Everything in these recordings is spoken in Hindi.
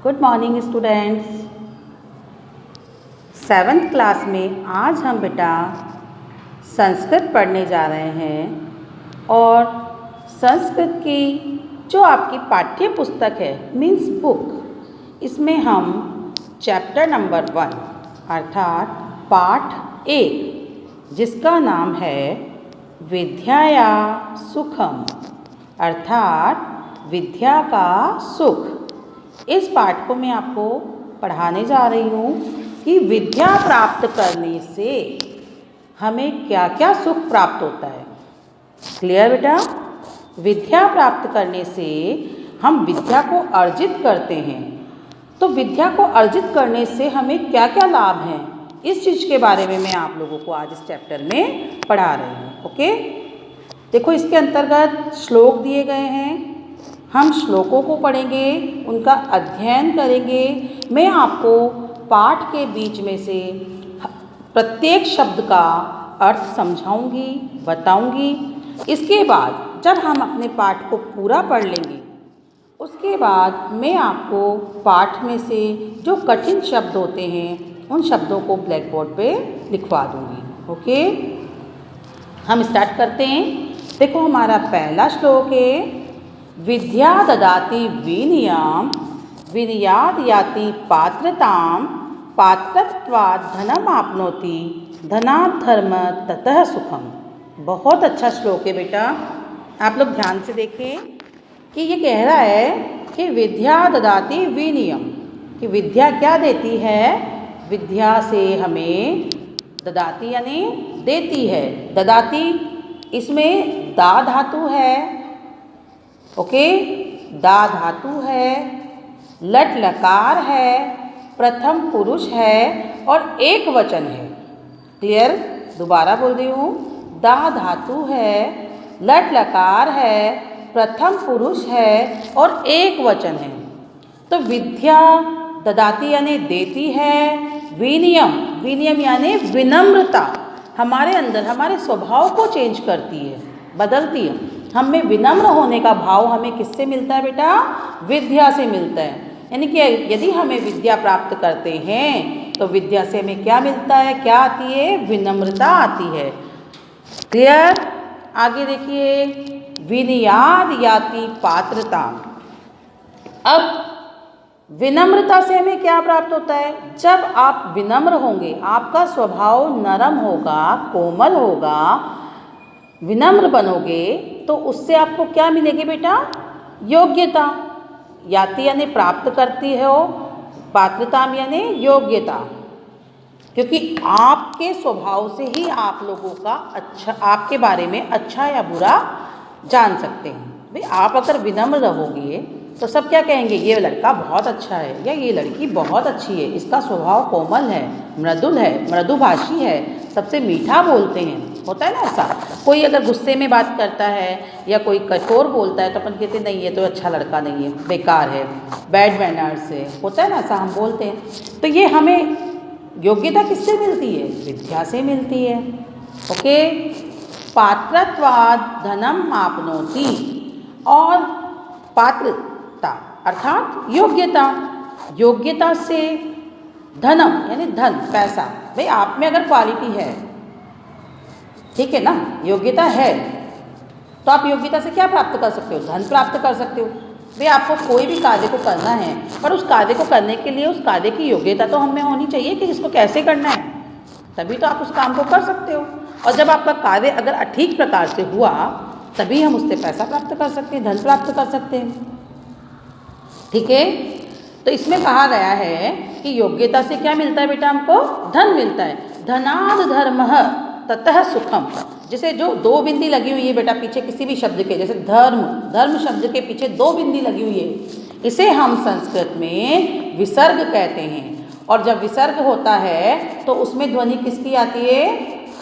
Good morning students. 7th class में आज हम बेटा संस्कृत पढ़ने जा रहे हैं और संस्कृत की जो आपकी पाठ्य पुस्तक है मीन्स बुक, इसमें हम चैप्टर नंबर 1 अर्थात पाठ 1 जिसका नाम है विद्याया सुखम अर्थात विद्या का सुख, इस पाठ को मैं आपको पढ़ाने जा रही हूँ कि विद्या प्राप्त करने से हमें क्या क्या सुख प्राप्त होता है। क्लियर बेटा? विद्या प्राप्त करने से हम विद्या को अर्जित करते हैं, तो विद्या को अर्जित करने से हमें क्या क्या लाभ हैं, इस चीज़ के बारे में मैं आप लोगों को आज इस चैप्टर में पढ़ा रही हूँ। ओके, देखो इसके अंतर्गत श्लोक दिए गए हैं, हम श्लोकों को पढ़ेंगे, उनका अध्ययन करेंगे। मैं आपको पाठ के बीच में से प्रत्येक शब्द का अर्थ समझाऊंगी, बताऊंगी। इसके बाद जब हम अपने पाठ को पूरा पढ़ लेंगे, उसके बाद मैं आपको पाठ में से जो कठिन शब्द होते हैं उन शब्दों को ब्लैक बोर्ड पे लिखवा दूंगी। ओके, हम स्टार्ट करते हैं। देखो हमारा पहला श्लोक है विद्या ददाति विनयम विनयाद याति पात्रताम पात्रत्वात् धनम आपनोति धनात् धर्म ततः सुखम। बहुत अच्छा श्लोक है बेटा, आप लोग ध्यान से देखें कि ये कह रहा है कि विद्या ददाति विनयम, कि विद्या क्या देती है, विद्या से हमें ददाति यानी देती है। ददाति इसमें दा धातु है, ओके, दा धातु है, लट लकार है, प्रथम पुरुष है और एक वचन है। क्लियर? दोबारा बोल रही हूँ, दा धातु है, लट लकार है, प्रथम पुरुष है और एक वचन है। तो विद्या ददाती यानी देती है, विनयम विनयम यानी विनम्रता, हमारे अंदर हमारे स्वभाव को चेंज करती है, बदलती है। हम में विनम्र होने का भाव हमें किससे मिलता है बेटा? विद्या से मिलता है। यानी कि यदि हमें विद्या प्राप्त करते हैं तो विद्या से हमें क्या मिलता है, क्या आती है? विनम्रता आती है। क्लियर? आगे देखिए, विनयाद याति पात्रता। अब विनम्रता से हमें क्या प्राप्त होता है? जब आप विनम्र होंगे, आपका स्वभाव नरम होगा, कोमल होगा, विनम्र बनोगे, तो उससे आपको क्या मिलेगी बेटा? योग्यता। याति यानी प्राप्त करती हो, पात्रता यानी योग्यता, क्योंकि आपके स्वभाव से ही आप लोगों का अच्छा, आपके बारे में अच्छा या बुरा जान सकते हैं। भाई आप अगर विनम्र रहोगे तो सब क्या कहेंगे? ये लड़का बहुत अच्छा है या ये लड़की बहुत अच्छी है, इसका स्वभाव कोमल है, मृदुल है, मृदुभाषी है, सबसे मीठा बोलते हैं। होता है ना ऐसा? कोई अगर गुस्से में बात करता है या कोई कठोर बोलता है तो अपन कहते नहीं ये तो अच्छा लड़का नहीं है, बेकार है, बैड मैनर्स है। होता है ना ऐसा, हम बोलते हैं। तो ये हमें योग्यता किससे मिलती है? विद्या से मिलती है। ओके, पात्रत्वात् धनम आपनोति, और पात्रता अर्थात योग्यता, योग्यता से धनम यानी धन, पैसा। भाई आप में अगर क्वालिटी है, ठीक है ना, योग्यता है, तो आप योग्यता से क्या प्राप्त कर सकते हो? धन प्राप्त कर सकते हो। भाई आपको कोई भी कार्य को करना है, पर उस कार्य को करने के लिए उस कार्य की योग्यता तो हमें होनी चाहिए कि इसको कैसे करना है, तभी तो आप उस काम को कर सकते हो। और जब आपका कार्य अगर ठीक प्रकार से हुआ तभी हम उससे पैसा प्राप्त कर सकते हैं, धन प्राप्त कर सकते हैं। ठीक है, तो इसमें कहा गया है कि योग्यता से क्या मिलता है बेटा? हमको धन मिलता है। धनाद धर्मः ततः सुखम, जैसे जो दो बिंदी लगी हुई है बेटा पीछे किसी भी शब्द के, जैसे धर्म, धर्म शब्द के पीछे दो बिंदी लगी हुई है, इसे हम संस्कृत में विसर्ग कहते हैं। और जब विसर्ग होता है तो उसमें ध्वनि किसकी आती है?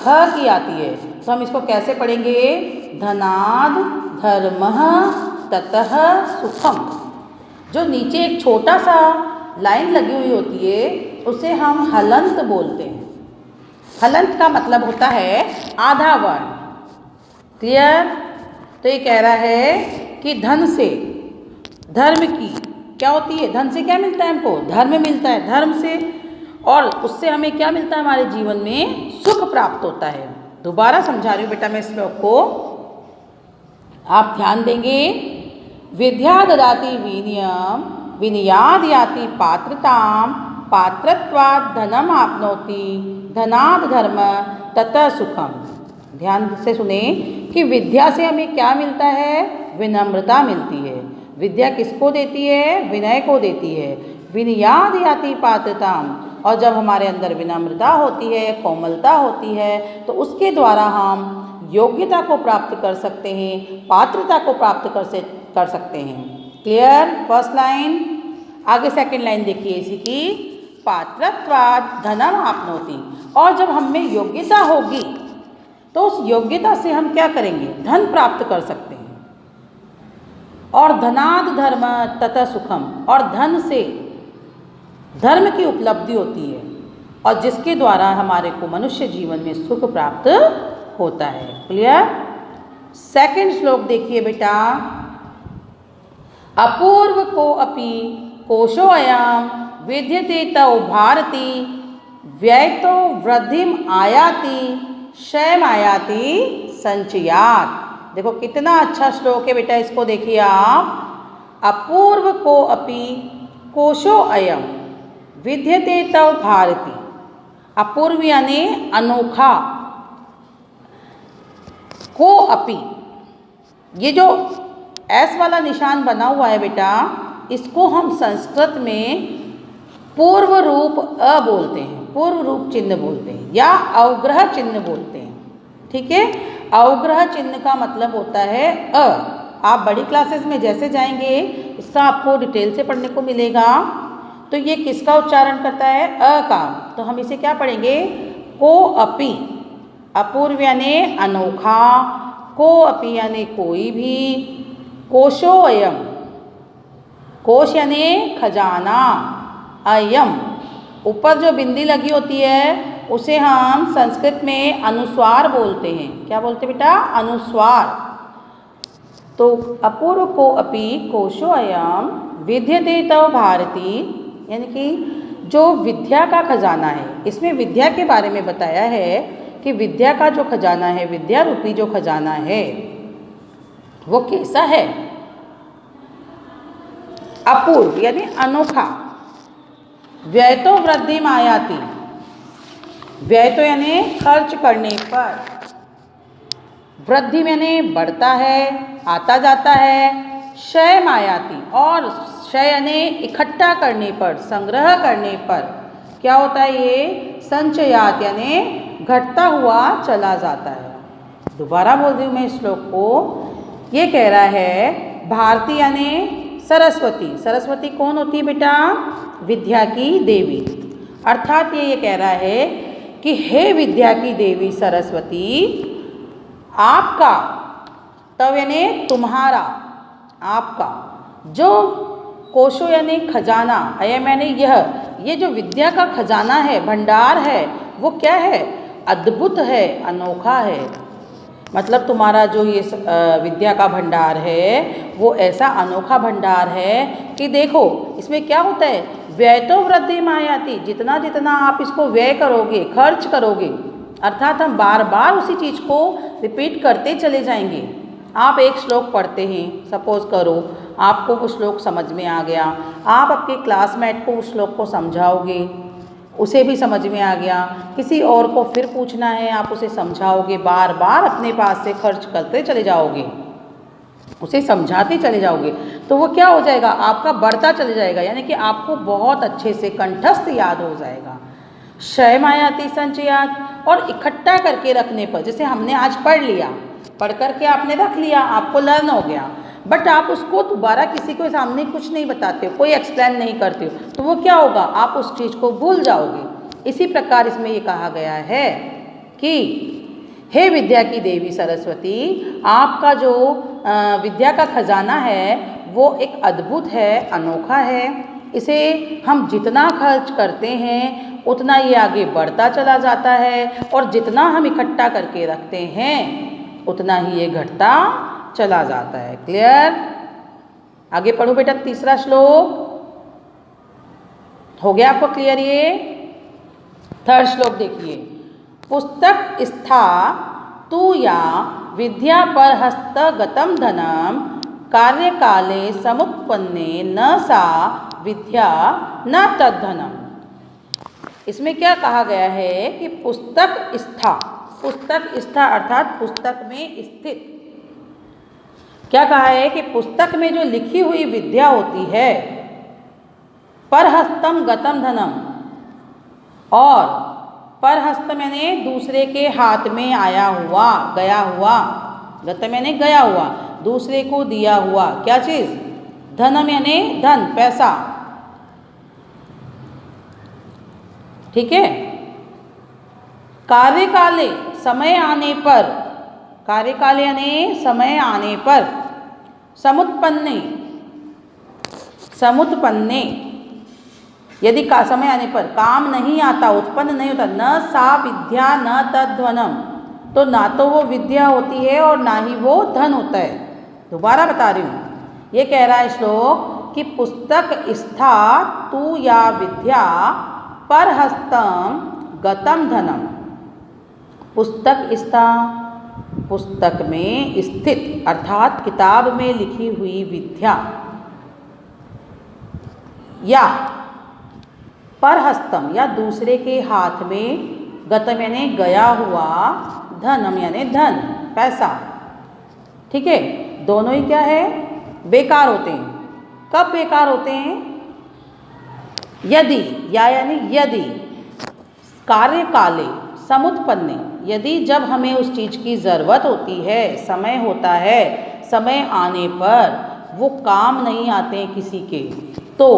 ह की आती है। तो हम इसको कैसे पढ़ेंगे? धनाद धर्मः ततः सुखम। जो नीचे एक छोटा सा लाइन लगी हुई होती है उसे हम हलंत बोलते हैं। हलंत का मतलब होता है आधा वर्ण। क्लियर? तो ये कह रहा है कि धन से, धर्म की क्या होती है? धन से क्या मिलता है हमको? धर्म मिलता है, धर्म से, और उससे हमें क्या मिलता है? हमारे जीवन में सुख प्राप्त होता है। दोबारा समझा रही हूँ बेटा मैं इस श्लोक को, आप ध्यान देंगे। विद्या ददाति विनयम विनयाद याति पात्रताम पात्रत्वात् धनम आपनोति धनाद धर्म ततः सुखम। ध्यान से सुने कि विद्या से हमें क्या मिलता है? विनम्रता मिलती है। विद्या किसको देती है? विनय को देती है। विनयाद याति पात्रताम, और जब हमारे अंदर विनम्रता होती है, कोमलता होती है, तो उसके द्वारा हम योग्यता को प्राप्त कर सकते हैं, पात्रता को प्राप्त कर सकते हैं। क्लियर? First line. आगे सेकंड लाइन देखिए इसी की, पात्रत्वात् धनम आपनोति, और जब हम में योग्यता होगी तो उस योग्यता से हम क्या करेंगे? धन प्राप्त कर सकते हैं। और धनाद धर्म ततः सुखम, और धन से धर्म की उपलब्धि होती है, और जिसके द्वारा हमारे को मनुष्य जीवन में सुख प्राप्त होता है। क्लियर? सेकंड श्लोक देखिए बेटा, अपूर्व को अपि कोशो अयम विद्यते तौ भारती व्ययतो वृद्धिम आयाति क्षयम आयाति संचयात्। देखो कितना अच्छा श्लोक है बेटा, इसको देखिए आप। अपूर्व को अपि कोशो अयम विद्यते तव भारती। अपूर्व यानी अनोखा, को अपि, ये जो एस वाला निशान बना हुआ है बेटा, इसको हम संस्कृत में पूर्व रूप अ बोलते हैं, पूर्व रूप चिन्ह बोलते हैं, या अवग्रह चिन्ह बोलते हैं। ठीक है? अवग्रह चिन्ह का मतलब होता है अ। आप बड़ी क्लासेस में जैसे जाएंगे इसका आपको डिटेल से पढ़ने को मिलेगा। तो ये किसका उच्चारण करता है? अ का। तो हम इसे क्या पढ़ेंगे? को अपि। अपूर्व यानी अनोखा, को अपि यानी कोई भी, कोशो अयम, कोश यानी खजाना, अयम ऊपर जो बिंदी लगी होती है उसे हम संस्कृत में अनुस्वार बोलते हैं। क्या बोलते बेटा? अनुस्वार। तो अपूर्व को अपि कोशो अयम विद्यते तव भारती, यानी कि जो विद्या का खजाना है, इसमें विद्या के बारे में बताया है कि विद्या का जो खजाना है, विद्या रूपी जो खजाना है वो कैसा है? अपूर्व यानी अनोखा। व्ययतो वृद्धिम आयाति, व्यय तो यानी खर्च करने पर, वृद्धि यानी बढ़ता है, आता जाता है, क्षय आयाति, और क्षय यानी इकट्ठा करने पर, संग्रह करने पर क्या होता है? ये संचयात यानी घटता हुआ चला जाता है। दोबारा बोल रही हूँ मैं इस श्लोक को। ये कह रहा है भारती यानी सरस्वती। सरस्वती कौन होती है बेटा? विद्या की देवी। अर्थात ये कह रहा है कि हे विद्या की देवी सरस्वती, आपका, तव यानी तुम्हारा, आपका जो कोशो यानी खजाना, अयम यानी यह, ये जो विद्या का खजाना है, भंडार है, वो क्या है? अद्भुत है, अनोखा है। मतलब तुम्हारा जो ये विद्या का भंडार है वो ऐसा अनोखा भंडार है कि देखो इसमें क्या होता है? व्यय तो वृद्धि मायाती, जितना जितना आप इसको व्यय करोगे, खर्च करोगे, अर्थात हम बार बार उसी चीज़ को रिपीट करते चले जाएंगे। आप एक श्लोक पढ़ते हैं, सपोज करो आपको वो श्लोक समझ में आ गया, आप आपके क्लासमेट को उस श्लोक को समझाओगे, उसे भी समझ में आ गया, किसी और को फिर पूछना है, आप उसे समझाओगे, बार बार अपने पास से खर्च करते चले जाओगे, उसे समझाते चले जाओगे, तो वो क्या हो जाएगा? आपका बढ़ता चले जाएगा, यानी कि आपको बहुत अच्छे से कंठस्थ याद हो जाएगा। क्षय आयाति संचयात, और इकट्ठा करके रखने पर, जैसे हमने आज पढ़ लिया, पढ़ करके आपने रख लिया, आपको लर्न हो गया, बट आप उसको दोबारा किसी के सामने कुछ नहीं बताते हो, कोई एक्सप्लेन नहीं करते हो, तो वो क्या होगा? आप उस चीज़ को भूल जाओगे। इसी प्रकार इसमें ये कहा गया है कि हे विद्या की देवी सरस्वती, आपका जो विद्या का खजाना है वो एक अद्भुत है, अनोखा है। इसे हम जितना खर्च करते हैं उतना ये आगे बढ़ता चला जाता है, और जितना हम इकट्ठा करके रखते हैं उतना ही ये घटता चला जाता है। क्लियर? आगे पढ़ो बेटा तीसरा श्लोक। हो गया आपको क्लियर ये? थर्ड श्लोक देखिए, पुस्तक स्था तू या विद्या पर हस्तगतम धनम कार्यकाले समुत्पन्ने न सा विद्या न तद्धनम। इसमें क्या कहा गया है कि पुस्तक स्था अर्थात पुस्तक में स्थित। क्या कहा है कि पुस्तक में जो लिखी हुई विद्या होती है, परहस्तम गतम धनम, और परहस्त मैंने दूसरे के हाथ में आया हुआ, गया हुआ, गतम यानी गया हुआ, दूसरे को दिया हुआ क्या चीज़? धनम यानी धन, पैसा। ठीक है। कार्यकाले समय आने पर, कार्यकाले यानी समय आने पर, समुत्पन्ने यदि का समय आने पर काम नहीं आता, उत्पन्न नहीं होता, न सा विद्या न तद्धनम, तो ना तो वो विद्या होती है और ना ही वो धन होता है। दोबारा बता रही हूँ, ये कह रहा है श्लोक कि पुस्तक स्था तू या विद्या परहस्तम गतम धनम। पुस्तक स्था, पुस्तक में स्थित अर्थात किताब में लिखी हुई विद्या, या परहस्तम या दूसरे के हाथ में, गतम यानी गया हुआ, धनम यानी धन, पैसा। ठीक है। दोनों ही क्या है? बेकार होते हैं। कब बेकार होते हैं? यदि, या यानी यदि, कार्यकाले समुत्पन्ने, यदि जब हमें उस चीज़ की ज़रूरत होती है, समय होता है, समय आने पर वो काम नहीं आते हैं किसी के, तो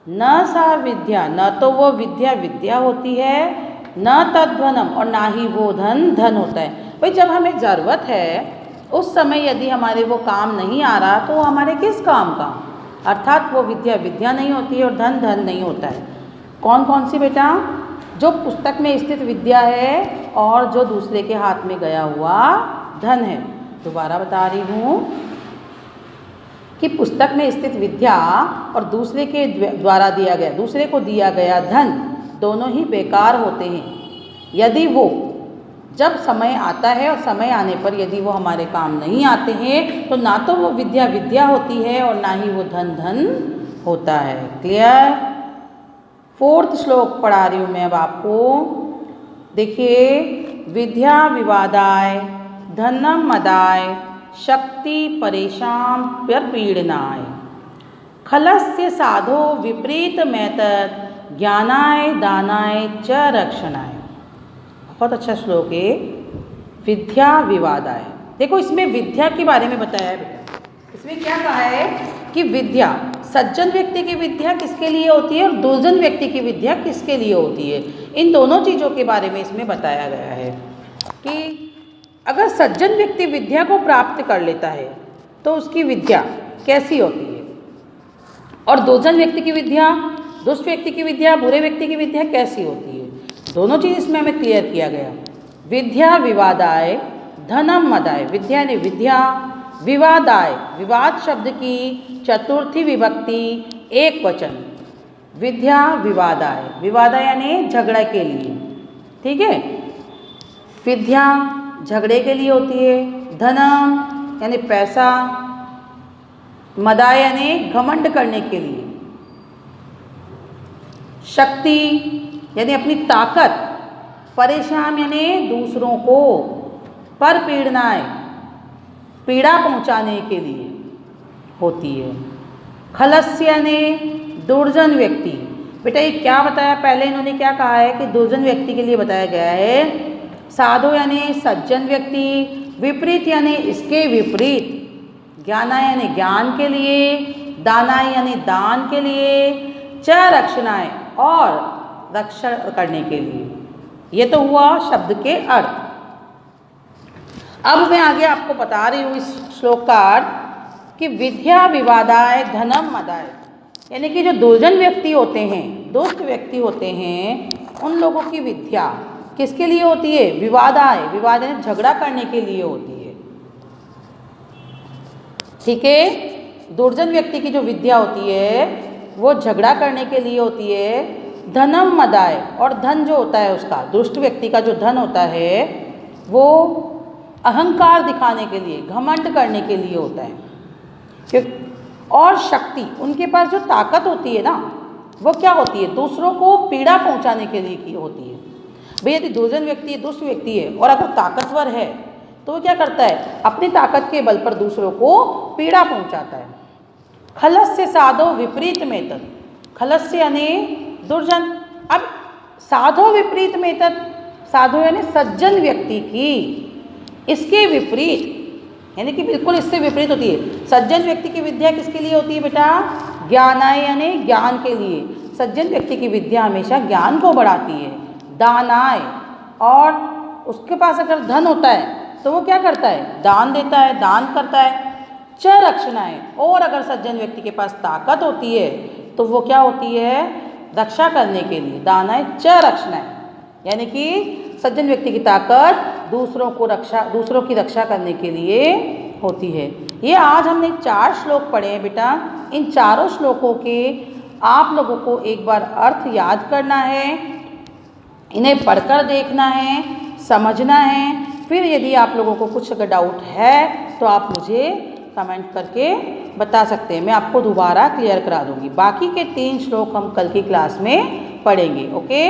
न सा विद्या, न तो वो विद्या होती है, न तद्धनम, और ना ही वो धन होता है। भाई जब हमें ज़रूरत है उस समय यदि हमारे वो काम नहीं आ रहा, तो हमारे किस काम का? अर्थात वो विद्या नहीं होती है और धन नहीं होता है। कौन कौन सी बेटा? जो पुस्तक में स्थित विद्या है और जो दूसरे के हाथ में गया हुआ धन है। दोबारा बता रही हूँ कि पुस्तक में स्थित विद्या और दूसरे के द्वारा दिया गया, दूसरे को दिया गया धन, दोनों ही बेकार होते हैं यदि वो जब समय आता है और समय आने पर यदि वो हमारे काम नहीं आते हैं, तो ना तो वो विद्या होती है और ना ही वो धन होता है। क्लियर? फोर्थ श्लोक पढ़ा रही हूँ मैं अब आपको। देखिए, विद्या विवादाय धनम मदाय शक्ति परेशान प्रपीड़नाय खलस्य साधो विपरीत मैतद ज्ञानाय दानाय च रक्षणाय। बहुत अच्छा श्लोक है। विद्या विवादाय, देखो इसमें विद्या के बारे में बताया है बेटा। इसमें क्या कहा है कि विद्या, सज्जन व्यक्ति की विद्या किसके लिए होती है और दुर्जन व्यक्ति की विद्या किसके लिए होती है, इन दोनों चीज़ों के बारे में इसमें बताया गया है कि अगर सज्जन व्यक्ति विद्या को प्राप्त कर लेता है तो उसकी विद्या कैसी होती है, और दुर्जन व्यक्ति की विद्या, दुष्ट व्यक्ति की विद्या, बुरे व्यक्ति की विद्या कैसी होती है। दोनों चीज़ इसमें हमें क्लियर किया गया। विद्या विवादाय धनम मदाय, विद्या ने विद्या, विवादाय, विवाद शब्द की चतुर्थी विभक्ति एक वचन, विद्या विवादाय, विवादाय यानी झगड़ा के लिए। ठीक है। विद्या झगड़े के लिए होती है, धनम यानी पैसा, मदाय यानी घमंड करने के लिए, शक्ति यानी अपनी ताकत, परेशान यानी दूसरों को, पर पीड़नाएं पीड़ा पहुंचाने के लिए होती है। खलस्य यानी दुर्जन व्यक्ति। बेटा ये क्या बताया पहले, इन्होंने क्या कहा है कि दुर्जन व्यक्ति के लिए बताया गया है। साधु यानी सज्जन व्यक्ति, विपरीत यानी इसके विपरीत, ज्ञानाय यानी ज्ञान के लिए, दानाय यानी दान के लिए, च रक्षणाय और रक्षण करने के लिए। ये तो हुआ शब्द के अर्थ। अब मैं आगे आपको बता रही हूँ इस श्लोक का अर्थ कि विद्या विवादाय धनम मदाय, यानी कि जो दुर्जन व्यक्ति होते हैं, दुष्ट व्यक्ति होते हैं, उन लोगों की विद्या किसके लिए होती है? विवादाय, विवाद यानी झगड़ा करने के लिए होती है। ठीक है। दुर्जन व्यक्ति की जो विद्या होती है वो झगड़ा करने के लिए होती है। धनम मदाय, और धन जो होता है उसका, दुष्ट व्यक्ति का जो धन होता है वो अहंकार दिखाने के लिए, घमंड करने के लिए होता है। और शक्ति, उनके पास जो ताकत होती है ना वो क्या होती है, दूसरों को पीड़ा पहुंचाने के लिए की होती है। भाई यदि दुर्जन व्यक्ति है, दुष्ट व्यक्ति है और अगर ताकतवर है तो वो क्या करता है, अपनी ताकत के बल पर दूसरों को पीड़ा पहुंचाता है। खलस्य साधो विपरीत मेतद, खलस्य यानी दुर्जन। अब साधो विपरीत मेतद, साधु यानी सज्जन व्यक्ति की, इसके विपरीत यानी कि बिल्कुल इससे विपरीत होती है। सज्जन व्यक्ति की विद्या किसके लिए होती है बेटा, ज्ञानाय यानी ज्ञान के लिए। सज्जन व्यक्ति की विद्या हमेशा ज्ञान को बढ़ाती है। दानाय, और उसके पास अगर धन होता है तो वो क्या करता है, दान देता है, दान करता है। च रक्षणाय, और अगर सज्जन व्यक्ति के पास ताकत होती है तो वो क्या होती है, रक्षा करने के लिए। दानाय च रक्षणाय, यानी कि सज्जन व्यक्ति की ताकत दूसरों की रक्षा करने के लिए होती है। ये आज हमने 4 श्लोक पढ़े हैं बेटा। इन चारों श्लोकों के आप लोगों को एक बार अर्थ याद करना है, इन्हें पढ़कर देखना है, समझना है। फिर यदि आप लोगों को कुछ अगर डाउट है तो आप मुझे कमेंट करके बता सकते हैं, मैं आपको दोबारा क्लियर करा दूंगी। बाकी के 3 श्लोक हम कल की क्लास में पढ़ेंगे। ओके।